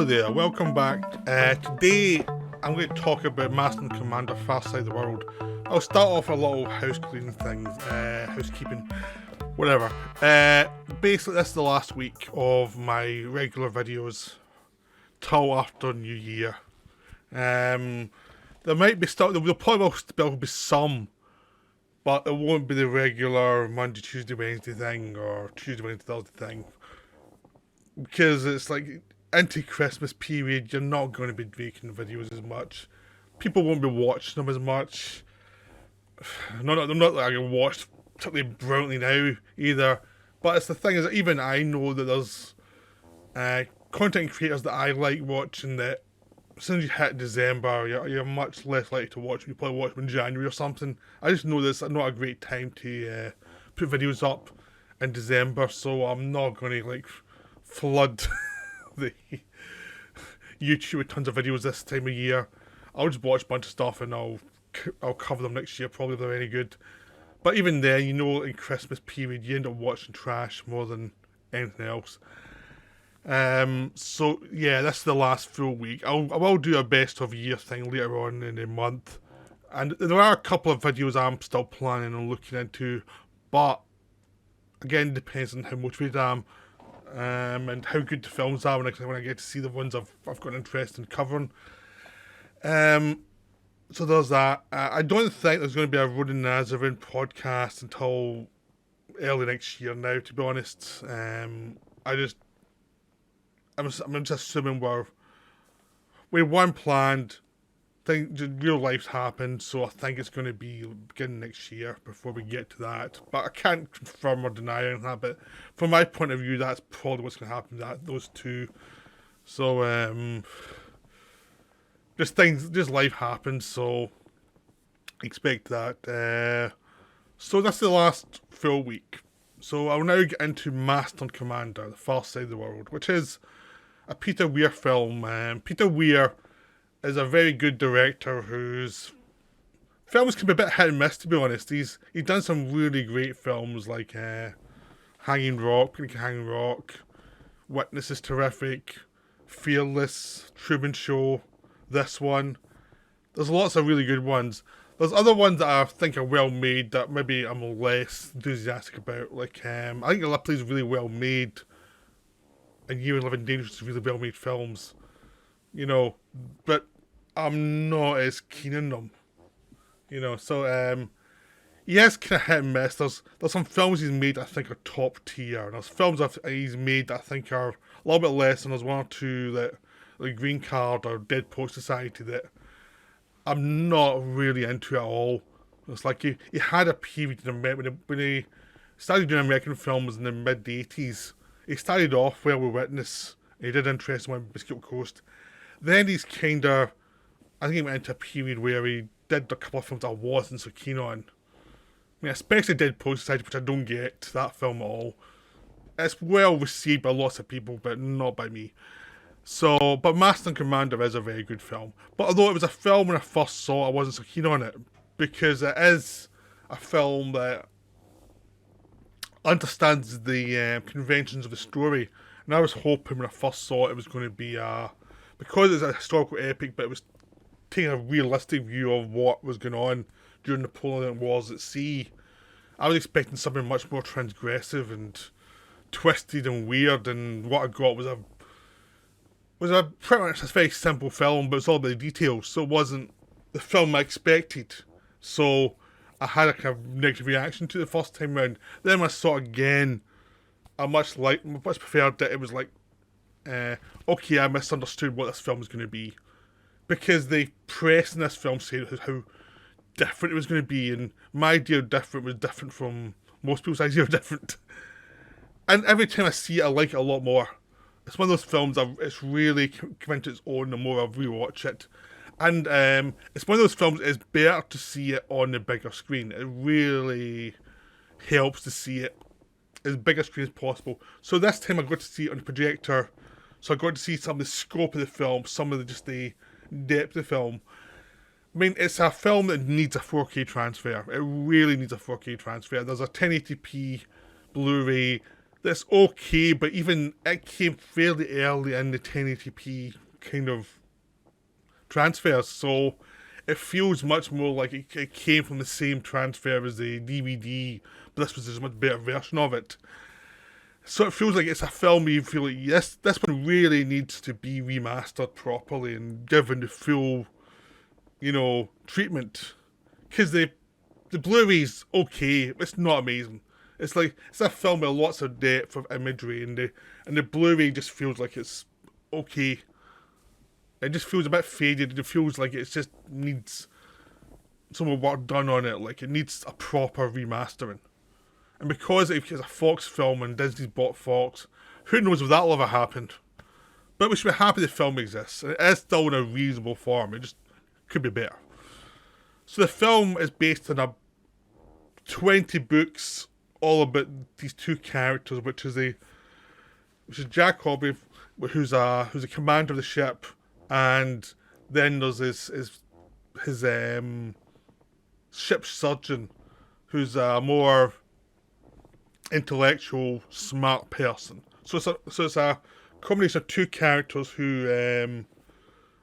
there, welcome back. Today I'm going to talk about Master and Commander Far Side of the World. I'll start off with a little housekeeping things, housekeeping, whatever. Basically this is the last week of my regular videos till after New Year. There might be still, there probably will be some, but it won't be the regular Monday, Tuesday, Wednesday thing, or Tuesday, Wednesday, Thursday thing. Because it's like, into Christmas period, you're not going to be making videos as much. People won't be watching them as much. Not that I can watch particularly brilliantly now, either. But it's the thing is that even I know that there's content creators that I like watching that as soon as you hit December, you're much less likely to watch. You probably watch them in January or something. I just know this is not a great time to put videos up in December, so I'm not going to flood the YouTube with tons of videos this time of year. I'll just watch a bunch of stuff and I'll cover them next year, probably if they're any good. But even then, in Christmas period, you end up watching trash more than anything else. So yeah, this is the last full week. I will do a best of year thing later on in the month, and there are a couple of videos I'm still planning on looking into, but again, depends on how motivated I am, and how good the films are when I get to see the ones I've got an interest in covering. So there's that. I don't think there's going to be a Ronan Nazarene podcast until early next year now, to be honest. I'm just assuming we had one planned. Real life's happened, so I think it's going to be beginning next year before we get to that. But I can't confirm or deny anything like that. But from my point of view, that's probably what's going to happen. Those two. So just life happens. So expect that. So that's the last full week. So I'll now get into Master and Commander, the Far Side of the World, which is a Peter Weir film. Peter Weir is a very good director whose films can be a bit hit and miss, to be honest. He's done some really great films like Hanging Rock, Witness is terrific, Fearless, Truman Show, this one. There's lots of really good ones. There's other ones that I think are well made that maybe I'm less enthusiastic about. Like I think Gallipoli's really well made, and You and Living Dangerously is really well made films. But I'm not as keen on them. So he is kind of hit and miss. There's some films he's made that I think are top tier, and there's films he's made that I think are a little bit less, and there's one or two that, like Green Card or Dead Post Society, that I'm not really into at all. It's like he had a period when he started doing American films in the mid-80s. He started off well with Witness. He did Interest in Mosquito Coast. Then he's I think he went into a period where he did a couple of films I wasn't so keen on. I mean, especially Dead Post Society, which I don't get that film at all. It's well received by lots of people, but not by me. So, but Master and Commander is a very good film. But although it was a film when I first saw it, I wasn't so keen on it, because it is a film that understands the conventions of the story. And I was hoping when I first saw it was going to be because it's a historical epic, but it was taking a realistic view of what was going on during the Napoleonic Wars at sea. I was expecting something much more transgressive and twisted and weird, and what I got was a pretty much a very simple film, but it's all about the details, so it wasn't the film I expected. So I had a kind of negative reaction to it the first time round. Then when I saw it again, I much preferred that it was like, okay, I misunderstood what this film was going to be, because the press in this film said how different it was going to be, and my idea of different was different from most people's idea of different. And every time I see it, I like it a lot more. It's one of those films it's really come into its own the more I rewatch it. And it's one of those films it's better to see it on the bigger screen. It really helps to see it as big a screen as possible. So this time I got to see it on the projector. So I got to see some of the scope of the film, some of the depth of the film. I mean, it's a film that needs a 4K transfer. It really needs a 4K transfer. There's a 1080p Blu-ray that's okay, but even it came fairly early in the 1080p kind of transfers, so it feels much more like it came from the same transfer as the DVD, but this was just a much better version of it. So it feels like it's a film you feel like, yes, this one really needs to be remastered properly and given the full, treatment. Because the Blu-ray's okay, it's not amazing. It's a film with lots of depth of imagery, and the Blu-ray just feels like it's okay. It just feels a bit faded. It feels like it just needs some more work done on it. Like, it needs a proper remastering. And because it's a Fox film and Disney's bought Fox, who knows if that'll ever happen. But we should be happy the film exists. It is still in a reasonable form. It just could be better. So the film is based on 20 books all about these two characters, which is Jack Hobby, who's a commander of the ship, and then there's his ship surgeon, who's a more intellectual, smart person. So it's a combination of two characters who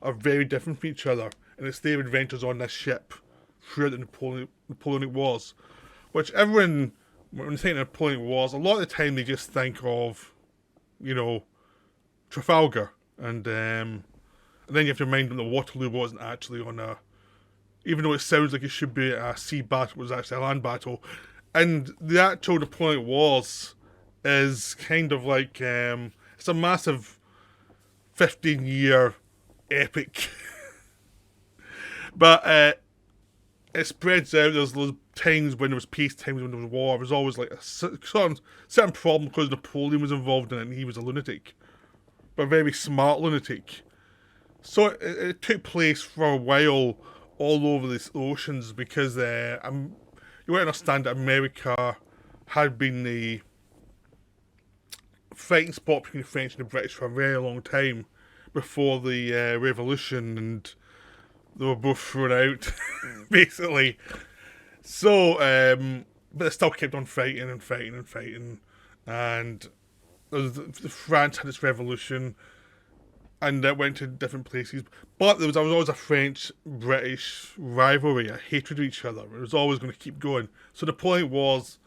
are very different from each other, and it's their adventures on this ship throughout the Napoleonic Wars. Which everyone, when they think of Napoleonic Wars, a lot of the time they just think of, Trafalgar, and then you have to remind them that Waterloo wasn't actually on even though it sounds like it should be a sea battle, it was actually a land battle. And the actual Napoleonic Wars is kind of like, it's a massive 15-year epic. But it spreads out. There's times when there was peace, times when there was war. There was always like a certain problem because Napoleon was involved in it and he was a lunatic. But a very smart lunatic. So it took place for a while all over the oceans because you understand that America had been the fighting spot between the French and the British for a very long time before the Revolution, and they were both thrown out, basically. So, but they still kept on fighting and fighting and fighting, and France had its revolution, and it went to different places. But there was always a French-British rivalry, a hatred of each other. It was always going to keep going. So the point was,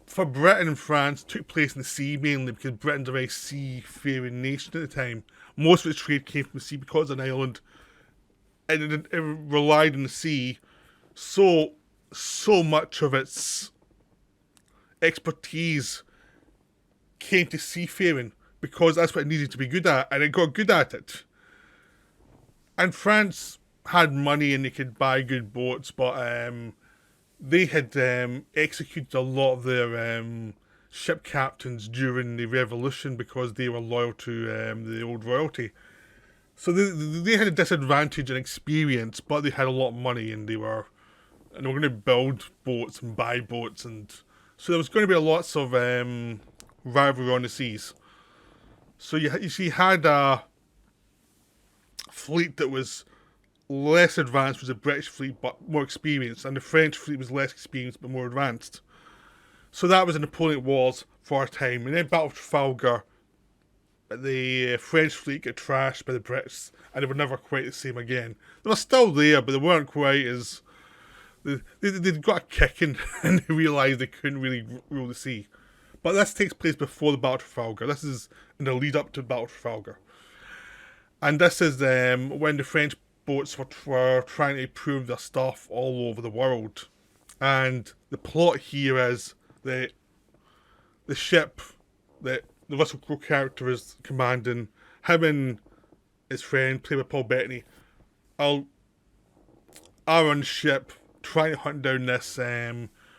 for Britain and France, took place in the sea mainly because Britain's a very seafaring nation at the time. Most of its trade came from the sea because it's an island, and it relied on the sea. So much of its expertise came to seafaring, because that's what it needed to be good at, and it got good at it. And France had money and they could buy good boats, but they had executed a lot of their ship captains during the Revolution because they were loyal to the old royalty. So they had a disadvantage in experience, but they had a lot of money, and they were going to build boats and buy boats, and so there was going to be lots of rivalry on the seas. So you had a fleet that was less advanced, was the British fleet, but more experienced, and the French fleet was less experienced but more advanced. So that was the Napoleonic Wars for a time, and then Battle of Trafalgar, the French fleet got trashed by the Brits, and they were never quite the same again. They were still there, but they weren't quite as... They'd got a kicking, and they realised they couldn't really rule the sea. But this takes place before the Battle of Trafalgar. This is in the lead up to the Battle of Trafalgar. And this is when the French boats were trying to prove their stuff all over the world. And the plot here is that the ship that the Russell Crowe character is commanding, him and his friend, played by Paul Bettany, are on ship trying to hunt down this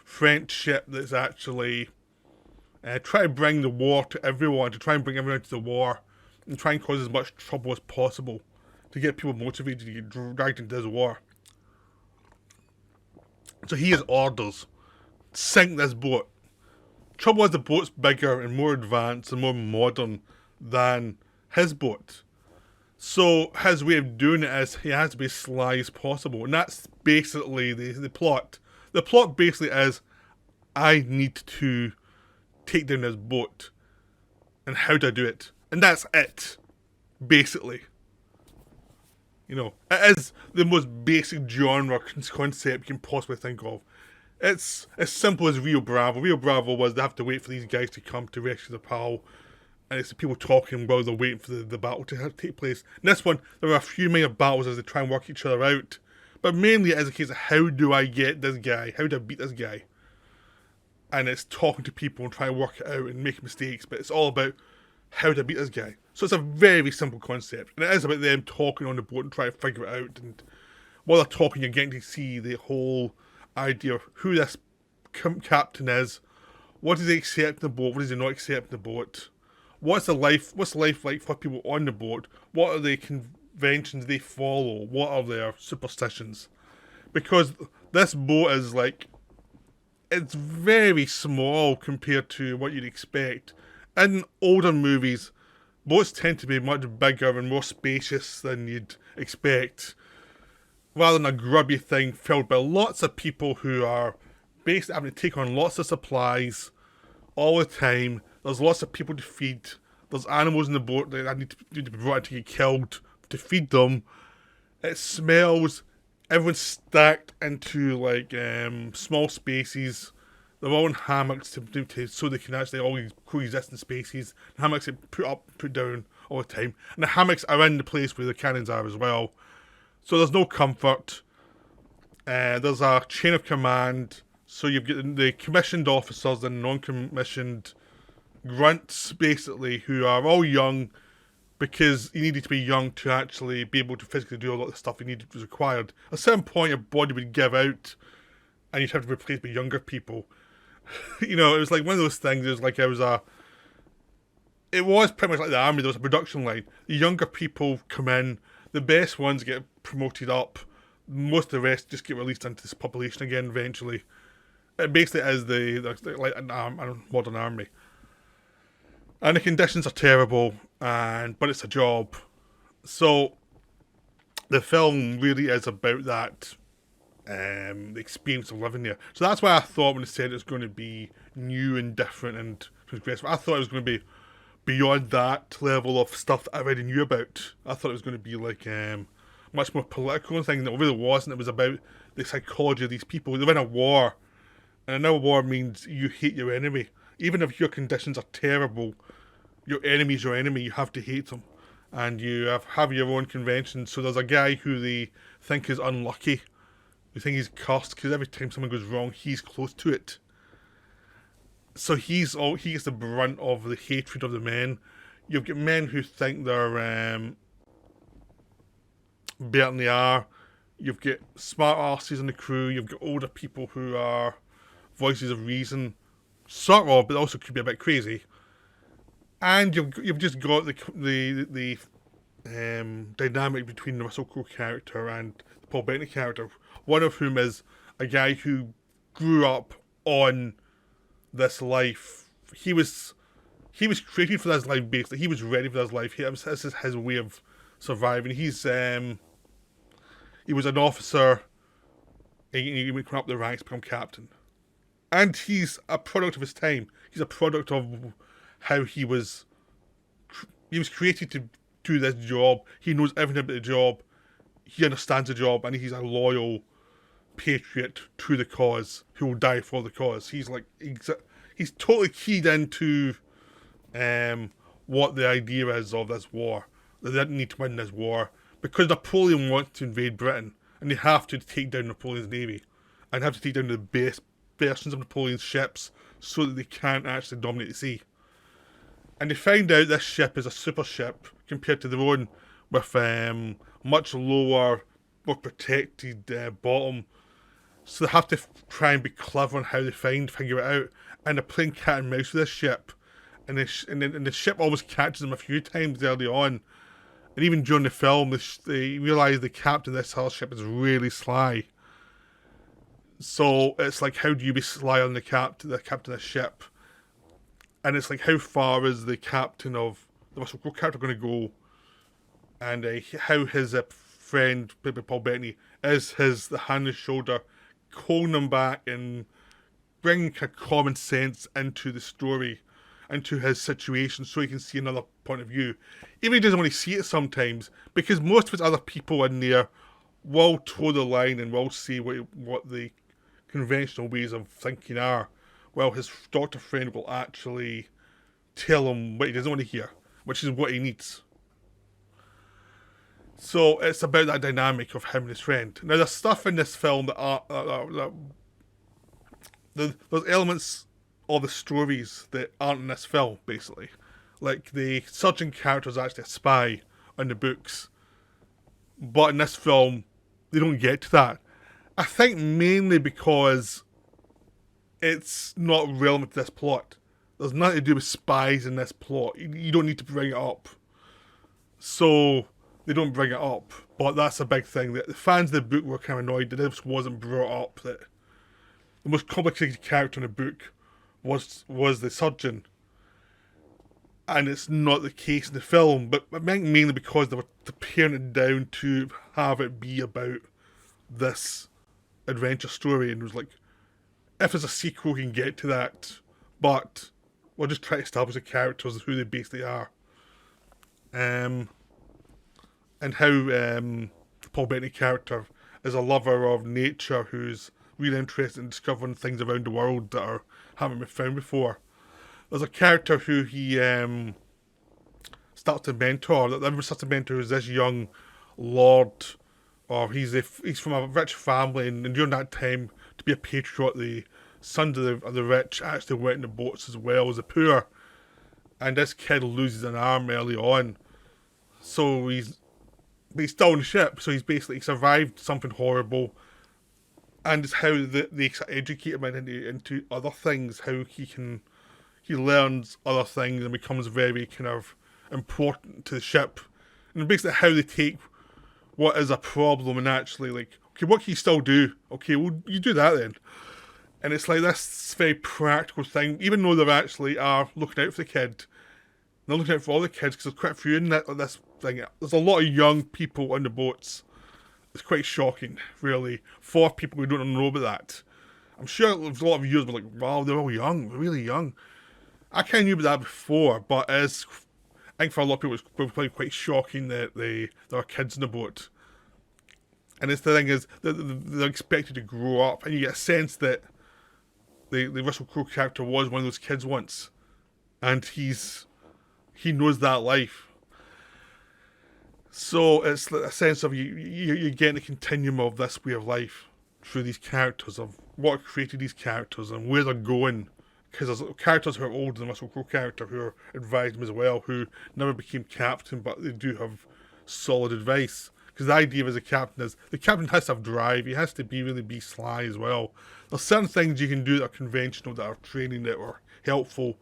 French ship that's actually trying to bring the war to everyone, to try and bring everyone to the war, and try and cause as much trouble as possible to get people motivated to get dragged into this war. So he has orders: sink this boat. Trouble is, the boat's bigger and more advanced and more modern than his boat. So his way of doing it is he has to be as sly as possible, and that's basically the plot. The plot basically is, I need to take down this boat, and how do I do it? And that's it, basically. You know, it is the most basic genre concept you can possibly think of. It's as simple as Rio Bravo. Rio Bravo was they have to wait for these guys to come to rescue their pal, and it's the people talking while they're waiting for the battle to take place. In this one, there are a few minor battles as they try and work each other out, but mainly it is a case of how do I get this guy? How do I beat this guy? And it's talking to people and trying to work it out and make mistakes, but it's all about how to beat this guy. So it's a very simple concept, and it is about them talking on the boat and trying to figure it out. And while they're talking, you're getting to see the whole idea of who this captain is, what does he accept in the boat, what does he not accept in the boat, what's life like for people on the boat, what are the conventions they follow, what are their superstitions. Because this boat is like, it's very small compared to what you'd expect. In older movies, boats tend to be much bigger and more spacious than you'd expect, rather than a grubby thing filled by lots of people who are basically having to take on lots of supplies all the time. There's lots of people to feed. There's animals in the boat that need to be brought in to get killed to feed them. It smells. Everyone's stacked into like small spaces. They're all in hammocks so they can actually all coexist in spaces. The hammocks get put up, put down all the time. And the hammocks are in the place where the cannons are as well. So there's no comfort. There's a chain of command. So you've got the commissioned officers and non-commissioned grunts, basically, who are all young, because you needed to be young to actually be able to physically do a lot of the stuff you needed was required. At a certain point, your body would give out, and you'd have to replace by younger people. You know, it was like one of those things. It was like it was pretty much like the army. There was a production line. The younger people come in. The best ones get promoted up. Most of the rest just get released into this population again eventually. It basically is like a modern army. And the conditions are terrible, but it's a job. So the film really is about that, the experience of living there. So that's why I thought when it said it's going to be new and different and progressive, I thought it was going to be beyond that level of stuff that I already knew about. I thought it was going to be like much more political and thing that it really wasn't. It was about the psychology of these people. They're in a war, and a war means you hate your enemy. Even if your conditions are terrible, your enemy's your enemy. You have to hate them, and you have your own conventions. So there's a guy who they think is unlucky. They think he's cursed because every time something goes wrong, he's close to it. So he gets the brunt of the hatred of the men. You've got men who think they're better than they are. You've got smart arses in the crew. You've got older people who are voices of reason, sort of, but also could be a bit crazy. And you've just got the dynamic between the Russell Crowe character and the Paul Bettany character. One of whom is a guy who grew up on this life. He was created for this life, basically. He was ready for this life. This is his way of surviving. He was an officer. He went up the ranks, become captain, and he's a product of his time. He's a product of how he was created to do this job. He knows everything about the job. He understands the job, and he's a loyal patriot to the cause who will die for the cause. He's totally keyed into what the idea is of this war. They didn't need to win this war because Napoleon wants to invade Britain, and they have to take down Napoleon's navy and have to take down the best versions of Napoleon's ships so that they can't actually dominate the sea. And they find out this ship is a super ship compared to their own, with much lower, more protected bottom. So they have to try and be clever on how they figure it out. And they're playing cat and mouse with this ship. And the ship always catches them a few times early on. And even during the film, they realise the captain of this whole ship is really sly. So it's like, how do you be sly on the captain of the ship? And it's like, how far is the captain of the Russell Crowe character going to go? And how his friend, Paul Bettany, is the hand on his shoulder, holding him back and bringing common sense into the story. into his situation so he can see another point of view. Even if he doesn't want to see it sometimes, because most of his other people in there will toe the line and will say what the conventional ways of thinking are. Well, his doctor friend will actually tell him what he doesn't want to hear, which is what he needs. So it's about that dynamic of him and his friend. Now, there's stuff in this film there's elements of the stories that aren't in this film, basically. Like, the surgeon character is actually a spy in the books. But in this film, they don't get to that. I think mainly because it's not relevant to this plot. There's nothing to do with spies in this plot. You don't need to bring it up. So they don't bring it up. But that's a big thing. The fans of the book were kind of annoyed that this wasn't brought up. That the most complicated character in the book was the surgeon. And it's not the case in the film. But I think mainly because they were paring it down to have it be about this adventure story. And it was like, if there's a sequel, we can get to that. But we'll just try to establish the characters and who they basically are. And how Paul Bettany character is a lover of nature who's really interested in discovering things around the world that haven't been found before. There's a character who he starts to mentor. That starts to mentor is this young lord, or he's from a rich family, and during that time, to be a patriot, the sons of the rich actually went in the boats as well as the poor. And this kid loses an arm early on, so he's still on the ship. So he's basically survived something horrible, and it's how they educate him into other things. How he learns other things and becomes very kind of important to the ship, and basically how they take what is a problem and actually like, okay, what can you still do? Okay, well, you do that then. And it's like this very practical thing, even though they actually are looking out for the kid. They're looking out for all the kids because there's quite a few in this thing. There's a lot of young people on the boats. It's quite shocking, really, for people who don't know about that. I'm sure there's a lot of viewers were like, wow, they're all young, really young. I kind of knew about that before, but I think for a lot of people, it was probably quite shocking that there are kids in the boat. And it's the thing is, they're expected to grow up, and you get a sense that the Russell Crowe character was one of those kids once, and he knows that life. So it's a sense of you're getting a continuum of this way of life through these characters, of what created these characters and where they're going. Because there's characters who are older than Russell Crowe character who are advised him as well, who never became captain, but they do have solid advice. Because the idea as a captain is, the captain has to have drive, he has to really be sly as well. There's certain things you can do that are conventional, that are training, that are helpful,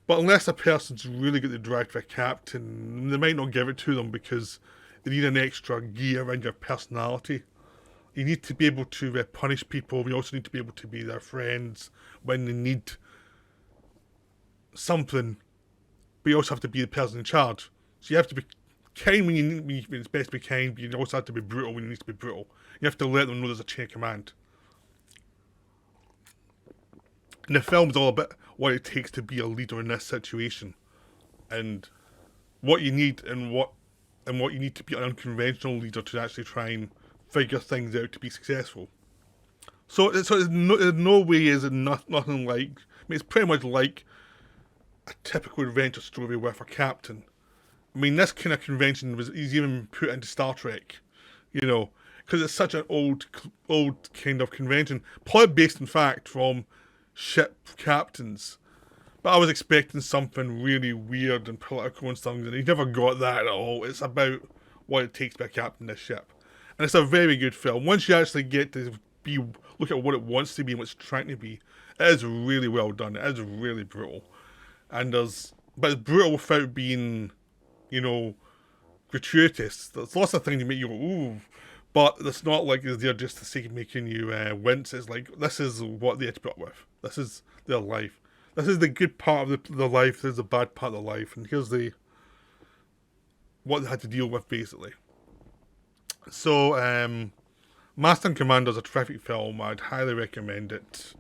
but unless a person's really got the drive to be a captain, they might not give it to them because they need an extra gear around your personality. You need to be able to punish people, you also need to be able to be their friends when they need something, but you also have to be the person in charge. So you have to be kind when it's best to be kind, but you also have to be brutal when you need to be brutal. You have to let them know there's a chain of command. And the film's all about what it takes to be a leader in this situation, and what you need and what you need to be an unconventional leader to actually try and figure things out to be successful. So in no way is it nothing like. I mean, it's pretty much like a typical adventure story with a captain. I mean, this kind of convention is even put into Star Trek, because it's such an old kind of convention, probably based in fact from ship captains. But I was expecting something really weird and political and stuff, and he never got that at all. It's about what it takes to be a captain of this ship, and it's a very good film. Once you actually get to look at what it wants to be and what it's trying to be, it is really well done. It is really brutal, but it's brutal without being, gratuitous. There's lots of things that make you go, ooh, but it's not like they're just the sake of making you wince. It's like, this is what they had to put up with. This is their life. This is the good part of the life. This is the bad part of the life. And here's what they had to deal with, basically. So, Master and Commander is a terrific film. I'd highly recommend it.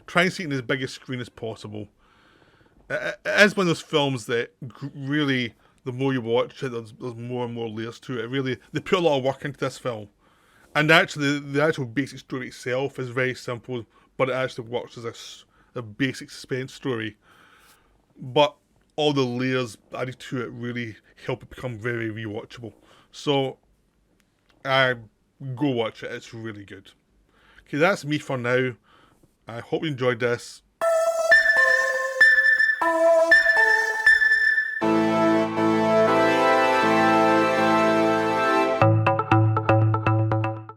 try and see it in as big a screen as possible. It is one of those films that really, the more you watch it, there's more and more layers to it. Really, they put a lot of work into this film. And actually, the actual basic story itself is very simple, but it actually works as a basic suspense story. But all the layers added to it really help it become very rewatchable. So, go watch it. It's really good. Okay, that's me for now. I hope you enjoyed this.